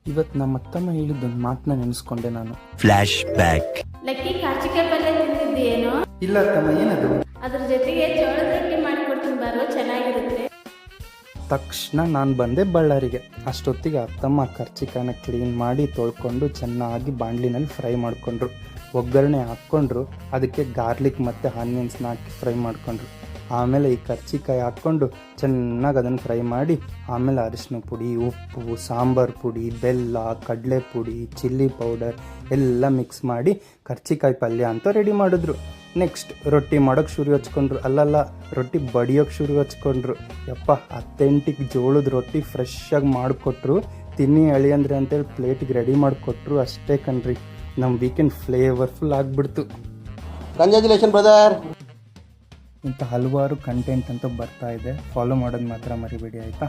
ಇವತ್ತು ನಮ್ಮ ಅತ್ತಮ್ಮ ಹೇಳಿದ್ದೊಂದು ಮಾತನ್ನ ನೆನೆಸ್ಕೊಂಡೆ ನಾನು. Flash back. ಲಕ್ಕಿ ಕಾರ್ಚಿಕಾಯಿ ಪಲ್ಯ ತಿಂದಿದ್ದೇನೋ? ಇಲ್ಲ ಅತ್ತಮ್ಮ, ಏನದು? ಅದ್ರ ಜೊತೆಗೆ ಜೋಳದ ರೊಟ್ಟಿ ಮಾಡಿಕೊಡ್ತೀನಿ ಬಾರೋ, ಚೆನ್ನಾಗಿರುತ್ತೆ. ತಕ್ಷಣ ನಾನು ಬಂದೆ ಬಳ್ಳಾರಿಗೆ. ಅಷ್ಟೊತ್ತಿಗೆ ಅತ್ತಮ್ಮ ಕರ್ಚಿಕಾಯನ್ನ ಕ್ಲೀನ್ ಮಾಡಿ ತೊಳ್ಕೊಂಡು ಚೆನ್ನಾಗಿ ಬಾಣಲಿನಲ್ಲಿ ಫ್ರೈ ಮಾಡಿಕೊಂಡ್ರು. ಒಗ್ಗರಣೆ ಹಾಕ್ಕೊಂಡ್ರು, ಅದಕ್ಕೆ ಗಾರ್ಲಿಕ್ ಮತ್ತು ಆನಿಯನ್ಸ್ನ ಹಾಕಿ ಫ್ರೈ ಮಾಡಿಕೊಂಡ್ರು. ಆಮೇಲೆ ಈ ಕರ್ಚಿಕಾಯಿ ಹಾಕ್ಕೊಂಡು ಚೆನ್ನಾಗಿ ಅದನ್ನು ಫ್ರೈ ಮಾಡಿ, ಆಮೇಲೆ ಅರಿಶಿನ ಪುಡಿ, ಉಪ್ಪು, ಸಾಂಬಾರು ಪುಡಿ, ಬೆಲ್ಲ, ಕಡಲೆ ಪುಡಿ, ಚಿಲ್ಲಿ ಪೌಡರ್ ಎಲ್ಲ ಮಿಕ್ಸ್ ಮಾಡಿ ಕರ್ಚಿಕಾಯಿ ಪಲ್ಯ ಅಂತ ರೆಡಿ ಮಾಡಿದ್ರು. ನೆಕ್ಸ್ಟ್ ರೊಟ್ಟಿ ಮಾಡೋಕ್ಕೆ ಶುರು ಹಚ್ಕೊಂಡ್ರು. ಅಲ್ಲಲ್ಲ, ರೊಟ್ಟಿ ಬಡಿಯೋಕ್ಕೆ ಶುರು ಹಚ್ಕೊಂಡ್ರು. ಯಪ್ಪ, ಅಥೆಂಟಿಕ್ ಜೋಳದ ರೊಟ್ಟಿ ಫ್ರೆಶ್ಶಾಗಿ ಮಾಡಿಕೊಟ್ರು. ತಿನ್ನಿ ಅಳಿ ಅಂದರೆ ಅಂತೇಳಿ ಪ್ಲೇಟಿಗೆ ರೆಡಿ ಮಾಡಿಕೊಟ್ರು. ಅಷ್ಟೇ ಕಣ್ರಿ, ನಮ್ಮ ವೀಕೆಂಡ್ ಫ್ಲೇವರ್ಫುಲ್ ಆಗಿಬಿಡ್ತು. Congratulation brother. ಇಂಥ ಹಲವಾರು ಕಂಟೆಂಟ್ ಅಂತೂ ಬರ್ತಾ ಇದೆ. ಫಾಲೋ ಮಾಡೋದು ಮಾತ್ರ ಮರಿಬೇಡಿ ಆಯಿತಾ?